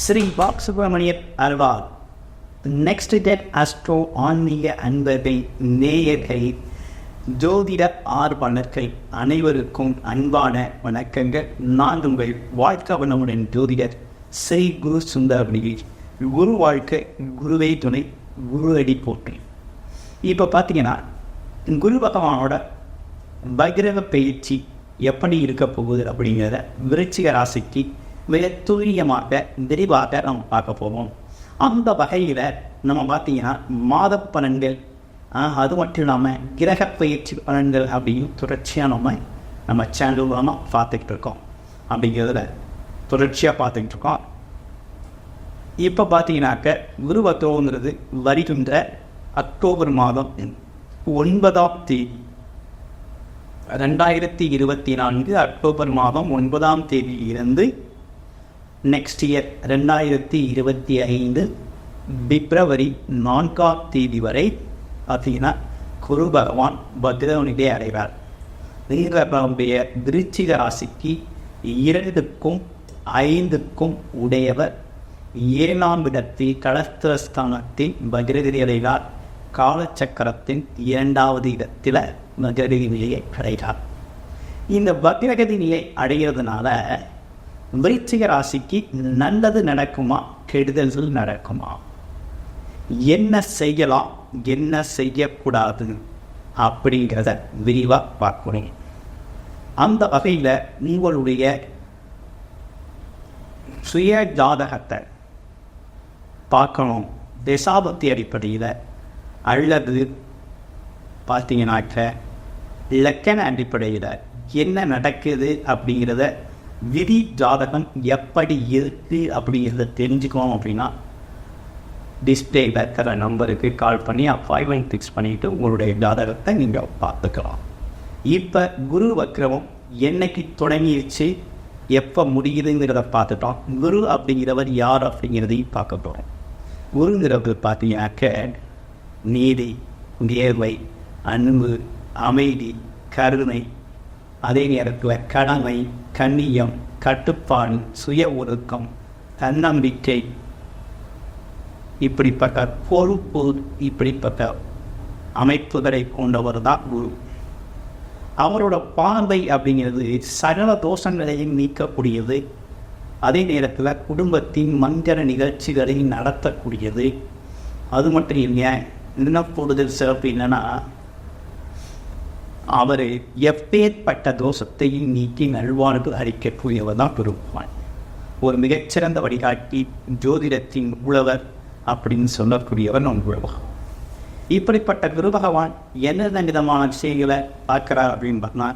ஸ்ரீ பாக்சுப்ரமணியன் Alwar next ten astro ஆன்மீக அன்பர்கள் நேயர்கள் ஜோதிட ஆர்வலர்கள் அனைவருக்கும் அன்பான வணக்கங்கள். நான் உங்கள் வாழ்க்கை வளமுடன் ஜோதிடர் ஸ்ரீ குரு சுந்தரமணி. குரு வாழ்க்கை குருவை துணை, குரு அடி போற்றி. இப்போ பார்த்தீங்கன்னா குரு பகவானோட பகிரவ பயிற்சி எப்படி இருக்க போகுது அப்படிங்கிறத விருச்சிக ராசிக்கு மிக துல்லியமாக விரிவாக நம்ம பார்க்க போவோம். அந்த வகையில் நம்ம பார்த்தீங்கன்னா மாத பலன்கள், அது மட்டும் இல்லாமல் கிரக பயிற்சி பலன்கள் அப்படின்னு தொடர்ச்சியாக நம்ம சேனல் மூலமாக பார்த்துக்கிட்டு இருக்கோம். அப்படிங்கிறத தொடர்ச்சியாக பார்த்துக்கிட்டு இருக்கோம். இப்போ பார்த்தீங்கன்னாக்க குருவத்துவங்கிறது வருகின்ற அக்டோபர் மாதம் 9ஆம் தேதி 2024 அக்டோபர் மாதம் 9ஆம் தேதியிலிருந்து நெக்ஸ்ட் இயர் 2025 பிப்ரவரி 4ஆம் தேதி வரை பார்த்தீங்கன்னா குரு பகவான் பத்ரவனிலே அடைவார். நீங்களுடைய விருச்சிக ராசிக்கு 2க்கும் 5க்கும் உடையவர் 7ஆம் இடத்தில் கலஸ்திரஸ்தானத்தில் பகிரகிரி அடைவார். காலச்சக்கரத்தின் 2வது இடத்தில் பகிரகிரி நிலையை அடைகிறார். இந்த பகிரகிரி நிலை அடைகிறதுனால விருச்சிக ராசிக்கு நல்லது நடக்குமா, கெடுதல்கள் நடக்குமா, என்ன செய்யலாம், என்ன செய்யக்கூடாது அப்படிங்கிறத விரிவாக பார்க்கணும். அந்த வகையில் உங்களுடைய சுய ஜாதகத்தை பார்க்கணும். திசாபக்தி அடிப்படையில் அல்லது பார்த்தீங்கன்னாக்க இலக்கண அடிப்படையில் என்ன நடக்குது அப்படிங்கிறத, விதி ஜாதகம் எப்படி இருக்குது அப்படிங்கிறத தெரிஞ்சுக்கணும். அப்படின்னா டிஸ்பிளேயில் இருக்கிற நம்பருக்கு கால் பண்ணி அப்பாயின்மெண்ட் ஃபிக்ஸ் பண்ணிவிட்டு உங்களுடைய ஜாதகத்தை நீங்கள் பார்த்துக்கலாம். இப்போ குரு வக்ரமும் என்னைக்கு தொடங்கிடுச்சு, எப்போ முடியுதுங்கிறத பார்த்துட்டோம். குரு அப்படிங்கிறவர் யார் அப்படிங்கிறதையும் பார்க்க போகிறோம். குருங்கிறவர் பார்த்தீங்கன்னாக்க நீதி, நேர்மை, அன்பு, அமைதி, கருணை, அதே நேரத்தில் கடமை, கண்ணியம், கட்டுப்பாடு, சுய ஒழுக்கம், தன்னம்பிக்கை, இப்படிப்பட்ட பொறுப்பு, இப்படிப்பட்ட அமைப்புகளை கொண்டவர் தான் குரு. அவரோட பார்வை அப்படிங்கிறது சகல தோஷங்களையும் நீக்கக்கூடியது. அதே நேரத்தில் குடும்பத்தின் மங்கள நிகழ்ச்சிகளை நடத்தக்கூடியது. அது மட்டும் இல்லையா, இன்னும் கூடுதல் சிறப்பு என்னன்னா, அவர் எப்பேற்பட்ட தோஷத்தையும் நீக்கி நல்வாழ்வு அளிக்கக்கூடியவர் தான் குருபகவான். ஒரு மிகச்சிறந்த வழிகாட்டி, ஜோதிடத்தின் உழவர் அப்படின்னு சொல்லக்கூடியவர் நம் குருபகவான். இப்படிப்பட்ட குருபகவான் என்னென்ன விதமான விஷயங்களை பார்க்குறார் அப்படின்னு பார்த்தா,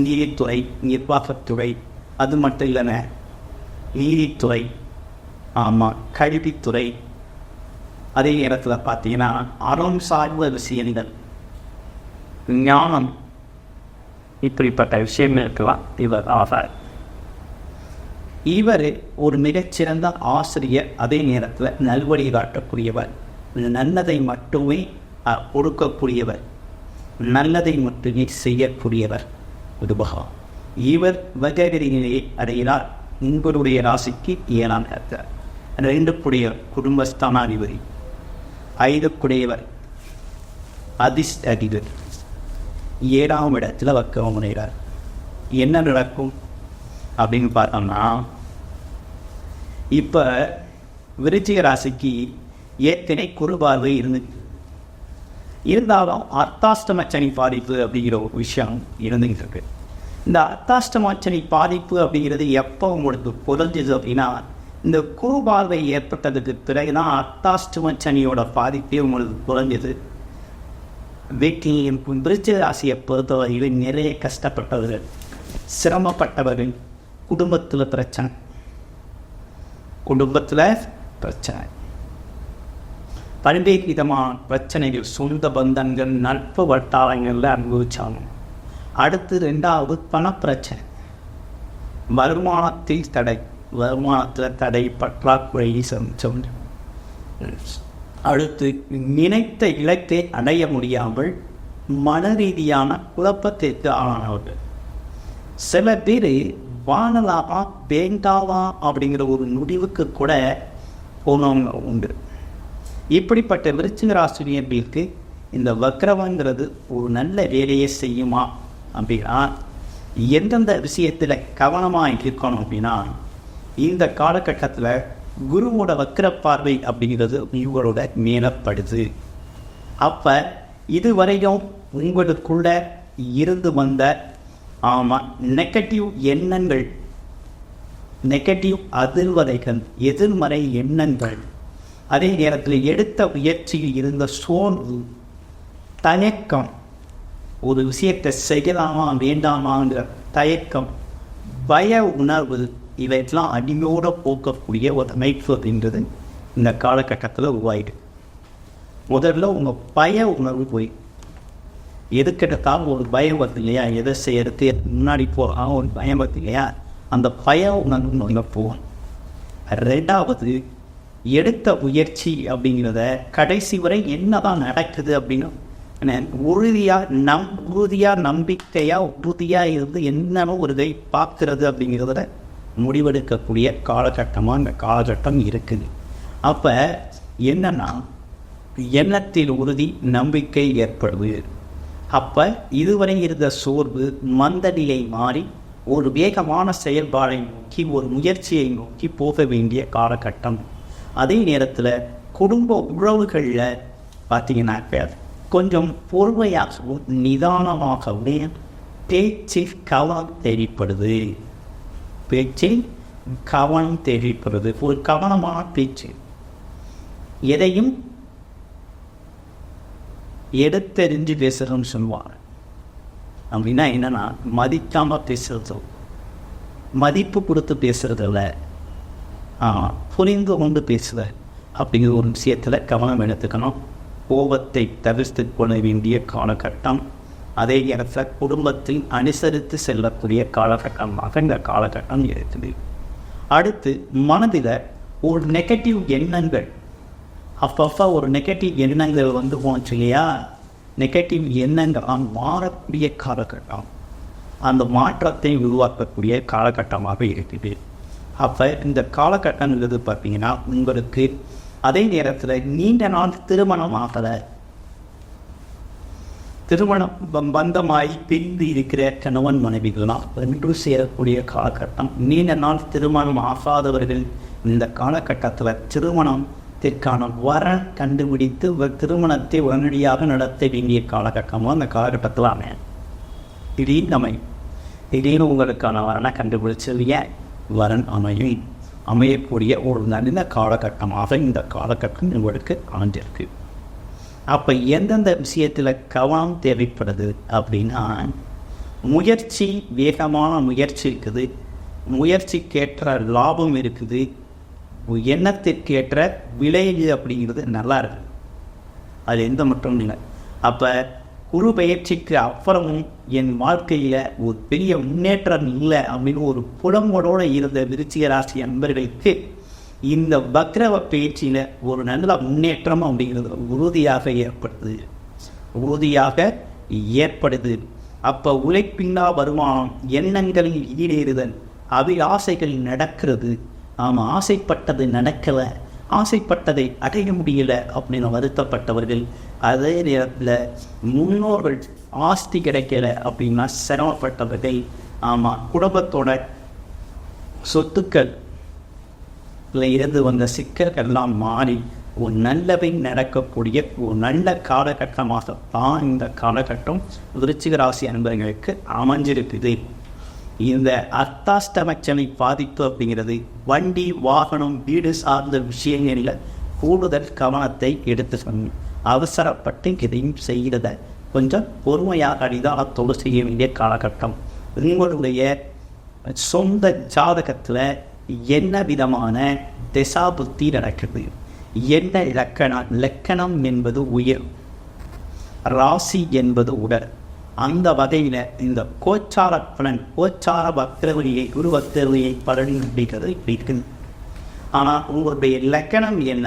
நீதித்துறை, நிர்வாகத்துறை, அது மட்டும் இல்லைன்னா நீதித்துறை, கல்வித்துறை, அதே நேரத்தில் பார்த்தீங்கன்னா அறம் சார்ந்த விஷயங்கள், ஞானம், இப்படிப்பட்ட விஷயங்களுக்கெல்லாம் இவர் ஆவார். இவர் ஒரு மிகச்சிறந்த ஆசிரியர். அதே நேரத்தில் நல்வழி காட்டக்கூடியவர், நல்லதை மட்டுமே கொடுக்கக்கூடியவர், நல்லதை மட்டுமே செய்யக்கூடியவர் குருபகவான். இவர் வககிரி நிலையை அடைகிறார். உங்களுடைய ராசிக்கு 7ஆம் இடத்தில் 2க்குடைய குடும்பஸ்தானாதிபதி, 5க்குடையவர் அதிபதி, 7ஆம் இடத்துல வக்கரம் முனைகிறார். என்ன நடக்கும் அப்படின்னு பார்த்தோம்னா, இப்போ விருச்சிக ராசிக்கு ஏற்கனவே குருபார்வை இருந்தாலும் அர்த்தாஷ்டம சனி பாதிப்பு அப்படிங்கிற ஒரு விஷயம் இருந்துகிட்டு இருக்கு. இந்த அர்த்தாஷ்டம சனி பாதிப்பு அப்படிங்கிறது எப்போ உங்களுக்கு புரிஞ்சுது அப்படின்னா, இந்த குருபார்வை ஏற்பட்டதுக்கு பிறகுதான் அர்த்தாஷ்டம சனியோட பாதிப்பே உங்களுக்கு குறைஞ்சது. வீட்டில் விருச்சிக ராசியை பொறுத்தவரையில் நிறைய கஷ்டப்பட்டவர்கள், சிரமப்பட்டவர்கள், குடும்பத்தில் பிரச்சனை, பல்வேறு விதமான பிரச்சனைகள், சொந்த பந்தங்கள், நட்பு வட்டாரங்களில் அனுபவிச்சாங்க. அடுத்து 2வது பணப்பிரச்சனை, வருமானத்தில் தடை, பற்றாக்குறை சமைச்சோம். அடுத்து நினைத்த இலக்கை அடைய முடியாமல் மன ரீதியான குழப்பத்திற்கு ஆளானவர்கள். சில பேர் வாழலாமா வேண்டாமா அப்படிங்கிற ஒரு முடிவுக்கு கூட போனவங்க உண்டு. இப்படிப்பட்ட விருச்சிக ராசினியர்களுக்கு இந்த வக்ரவங்கிறது ஒரு நல்ல வேலையை செய்யுமா அப்படின்னா எந்தெந்த விஷயத்தில் கவனமாக இருக்கணும் அப்படின்னா, இந்த காலகட்டத்தில் குருவோட வக்ர பார்வை அப்படிங்கிறது உங்களோட மேலப்படுது. அப்போ இதுவரையும் உங்களுக்குள்ள இருந்து வந்த நெகட்டிவ் எண்ணங்கள், நெகட்டிவ் அதிர்வலைகள், எதிர்மறை எண்ணங்கள், அதே நேரத்தில் எடுத்த முயற்சியில் இருந்த சோர்வு, தயக்கம், ஒரு விஷயத்தை செய்யலாமா வேண்டாமாங்கிற தயக்கம், பய உணர்வு, இவையெல்லாம் அடிமையோடு போக்கக்கூடிய ஒரு அமைப்பு அப்படின்றது இந்த காலகட்டத்தில் உருவாயிடு. முதல்ல உங்கள் பய உணர்வு போய் எதுக்கெடுத்தாலும் ஒரு பயம் வருது இல்லையா, எதை செய்யறது முன்னாடி போகலாம் ஒரு பயம் வருது இல்லையா, அந்த பய உணர்வு நல்லா போகும். ரெண்டாவது, எடுத்த முயற்சி அப்படிங்கிறத கடைசி வரை என்னதான் நடக்குது அப்படின்னு உறுதியாக நம்பிக்கையாக உறுதியாக இருந்து என்னென்ன ஒரு இதை பார்க்கறது அப்படிங்கிறத முடிவெடுக்கக்கூடிய காலகட்டமாக இந்த காலகட்டம் இருக்குது. அப்போ என்னன்னா எண்ணத்தில் உறுதி, நம்பிக்கை ஏற்படுது. அப்போ இதுவரை இருந்த சோர்வு மந்த நிலை மாறி ஒரு வேகமான செயல்பாடை நோக்கி, ஒரு முயற்சியை நோக்கி போக வேண்டிய காலகட்டம். அதே நேரத்தில் குடும்ப உறவுகளில் பார்த்தீங்கன்னாக்க கொஞ்சம் பொறுமையாகவும் நிதானமாகவும் பேச்சில் கவனம் தேவைப்படுது. பேச்சில் கவனம் தேவைப்படுது. ஒரு கவனமான பேச்சு, எதையும் எடுத்தெறிஞ்சு பேசுகிறோம்னு சொல்லுவாங்க. அப்படின்னா என்னன்னா மதிக்காமல் பேசுறது, மதிப்பு கொடுத்து பேசுறதில்ல, புரிந்து கொண்டு பேசுகிற அப்படிங்கிற ஒரு விஷயத்தில் கவனம் எடுத்துக்கணும். கோபத்தை தவிர்த்து கொள்ள வேண்டிய காலகட்டம். அதே நேரத்தில் குடும்பத்தில் அனுசரித்து செல்லக்கூடிய காலகட்டமாக இந்த காலகட்டம் இருக்குது. அடுத்து மனதில் ஒரு நெகட்டிவ் எண்ணங்கள், அப்பப்போ ஒரு நெகட்டிவ் எண்ணங்கள் வந்து போச்சு இல்லையா, நெகட்டிவ் எண்ணங்களால் மாறக்கூடிய காலகட்டம், அந்த மாற்றத்தை உருவாக்கக்கூடிய காலகட்டமாக இருக்குது. அப்போ இந்த காலகட்டங்கிறது பார்த்தீங்கன்னா உங்களுக்கு அதே நேரத்தில் நீண்ட நாள் திருமணம் ஆகலை, திருமணம் பந்தமாகி பிரிந்து இருக்கிற கணவன் மனைவிகள்லாம் ஒன்று சேரக்கூடிய காலகட்டம். நீண்ட நாள் திருமணம் ஆகாதவர்கள் இந்த காலகட்டத்தில் திருமணத்திற்கான வரன் கண்டுபிடித்து திருமணத்தை உடனடியாக நடத்த வேண்டிய காலகட்டமாக அந்த காலகட்டத்தில் அமையும். திடீர்னு உங்களுக்கான வரனை கண்டுபிடிச்சவிய வரன் அமையக்கூடிய ஒரு நல்ல காலகட்டமாக இந்த காலகட்டம் உங்களுக்கு அமைஞ்சிருக்கு. அப்போ எந்தெந்த விஷயத்தில் கவனம் தேவைப்படுது அப்படின்னா, முயற்சி, வேகமான முயற்சி இருக்குது, முயற்சிக்கேற்ற லாபம் இருக்குது, எண்ணத்திற்கேற்ற விளைவு அப்படிங்கிறது நல்லா இருக்குது, அது எந்த மட்டும் இல்லை. அப்போ குரு பயிற்சிக்கு அப்புறமும் என் வாழ்க்கையில் ஒரு பெரிய முன்னேற்றம் இல்லை அப்படின்னு ஒரு புலம்போடு இருந்த விருச்சிக ராசி அன்பர்களுக்கு இந்த வக்ரவ பயிற்சியில் ஒரு நல்ல முன்னேற்றம் அப்படிங்கிறது உறுதியாக ஏற்படுது. அப்போ உழைப்பில்லா வருமானம், எண்ணங்களில் ஈடேறுதல், ஆசைகள் நடக்கிறது. ஆசைப்பட்டது நடக்கலை, ஆசைப்பட்டதை அடைய முடியல அப்படின்னு வருத்தப்பட்டவர்கள், அதே நேரத்தில் முன்னோர்கள் ஆஸ்தி கிடைக்கல அப்படின்னா சிரமப்பட்டவர்கள், குடும்பத்தோட சொத்துக்கள் இருந்து வந்த சிக்கல்கள்லாம் மாறி ஒரு நல்லவை நடக்கக்கூடிய ஒரு நல்ல காலகட்டமாக தான் இந்த காலகட்டம் விருச்சிக ராசி அன்பர்களுக்கு அமைஞ்சிருக்குது. இந்த அர்த்தாஷ்டமச்சனை பாதிப்பு அப்படிங்கிறது வண்டி, வாகனம், வீடு சார்ந்த விஷயங்களில் கூடுதல் கவனத்தை எடுத்து அவசரப்பட்டு இதையும் செய்கிறத கொஞ்சம் பொறுமையாக அடிதானத்தோடு செய்ய வேண்டிய காலகட்டம். உங்களுடைய சொந்த ஜாதகத்தில் என்ன விதமான திசாபுத்தி நடக்குது, என்ன லக்கணம் என்பது உயிர், ராசி என்பது உடல். அந்த வகையில் இந்த கோச்சார பலன், கோச்சார வக்ரவழியை, குரு வக்ரவழியை பலன் அப்படிங்கிறது இருக்குது. ஆனால் உங்களுடைய லக்கணம் என்ன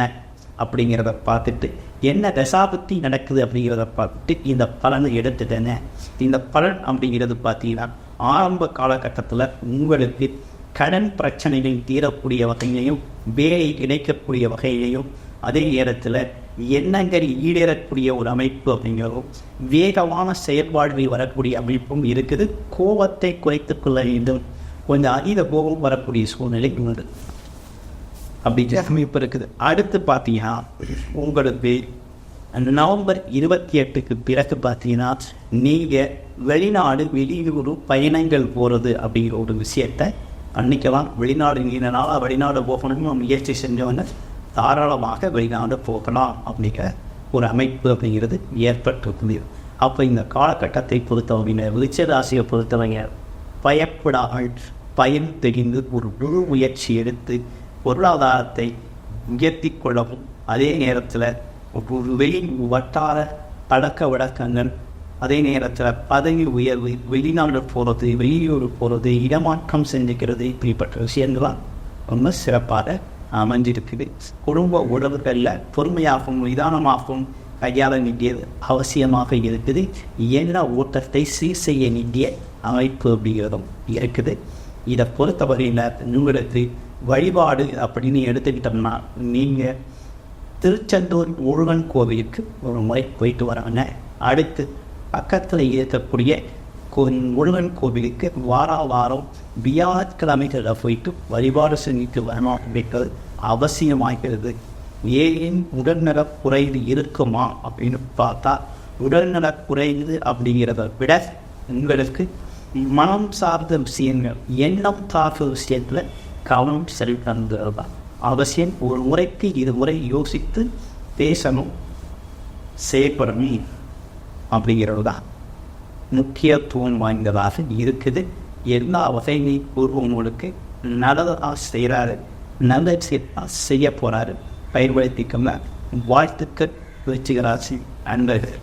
அப்படிங்கிறத பார்த்துட்டு, என்ன தசாபுத்தி நடக்குது அப்படிங்கிறத பார்த்துட்டு இந்த பலனை எடுத்துட்டேன்னு. இந்த பலன் அப்படிங்கிறது பார்த்தீங்கன்னா ஆரம்ப காலகட்டத்தில் உங்களுக்கு கடன் பிரச்சனைகள் தீரக்கூடிய வகையிலையும் வேலை கிடைக்கக்கூடிய வகையிலையும் அதே நேரத்தில் எண்ணங்கள் ஈடேறக்கூடிய ஒரு அமைப்பு அப்படிங்கிறதும் வேகமான செயல்பாடுகள் வரக்கூடிய அமைப்பும் இருக்குது. கோபத்தை குறைத்துக் கொள்ள வேண்டும், கொஞ்சம் அதீத கோபம் வரக்கூடிய சூழ்நிலை உண்டு அப்படிங்கிற அமைப்பு இருக்குது. அடுத்து பார்த்தீங்கன்னா உங்களுக்கு நவம்பர் 28க்கு பிறகு பார்த்தீங்கன்னா நீங்கள் வெளிநாடு வெளியூர் பயணங்கள் போகிறது அப்படிங்கிற ஒரு விஷயத்தை அன்றைக்கெல்லாம் வெளிநாடு நீண்ட நாளாக வெளிநாடு போகணும்னு முயற்சி செஞ்சவங்க தாராளமாக வெளிநாடு போகலாம் அப்படிங்கிற ஒரு அமைப்பு அப்படிங்கிறது ஏற்பட்டிருக்குது. அப்போ இந்த காலகட்டத்தை பொறுத்தவங்க விருச்சிக ராசியை பொறுத்தவங்க பயப்படாமல் பயன் தெரிந்து ஒரு முழு முயற்சி எடுத்து பொருளாதாரத்தை உயர்த்தி கொள்ளவும், அதே நேரத்தில் ஒரு வெளி வட்டார பழக்க வழக்கங்கள், அதே நேரத்தில் பதவி உயர்வு, வெளிநாடு போகிறது, வெளியூர் போகிறது, இடமாற்றம் செஞ்சுக்கிறது, இப்படிப்பட்ட விஷயங்கள்லாம் ரொம்ப சிறப்பாக அமைஞ்சிருக்குது. குடும்ப உறவுகளில் பொறுமையாகவும் நிதானமாகவும் கையாள வேண்டியது அவசியமாக இருக்குது. எண்ண ஓட்டத்தை சீர் செய்ய வேண்டிய அமைப்பு அப்படிங்கிறதும் இருக்குது. இதை பொறுத்தவரையில் உங்களுக்கு வழிபாடு அப்படின்னு எடுத்துக்கிட்டோம்னா நீங்கள் திருச்செந்தூர் முருகன் கோவிலுக்கு ஒரு முறை போயிட்டு வராங்க. அடுத்து பக்கத்தில் இருக்கக்கூடிய முருகன் கோவிலுக்கு வாரம் வியாழக்கிழமைகளில் போயிட்டு வழிபாடு செஞ்சுட்டு வரணும் அப்படிங்கிறது அவசியமாகிறது. ஏன் உடல்நலக் குறைவு இருக்குமா அப்படின்னு பார்த்தா, உடல்நலக் குறைவு அப்படிங்கிறத விட உங்களுக்கு மனம் சார்ந்த விஷயங்கள், எண்ணம் சார்ந்த விஷயத்தில் கவனம் செலுத்துறது தான் அவசியம். ஒரு முறைக்கு இருமுறை யோசித்து பேசணும், செயல்படணும் அப்படிங்கிறது தான் முக்கியத்துவம் வாய்ந்ததாக இருக்குது. எல்லா வகையிலையும் உங்களுக்கு நல்லதாக செய்கிறாரு, நல்ல செய்ய போகிறாரு, பயன்படுத்திக்கோங்க. வாழ்த்துக்கள் விருச்சிக ராசி அன்பர்கள்.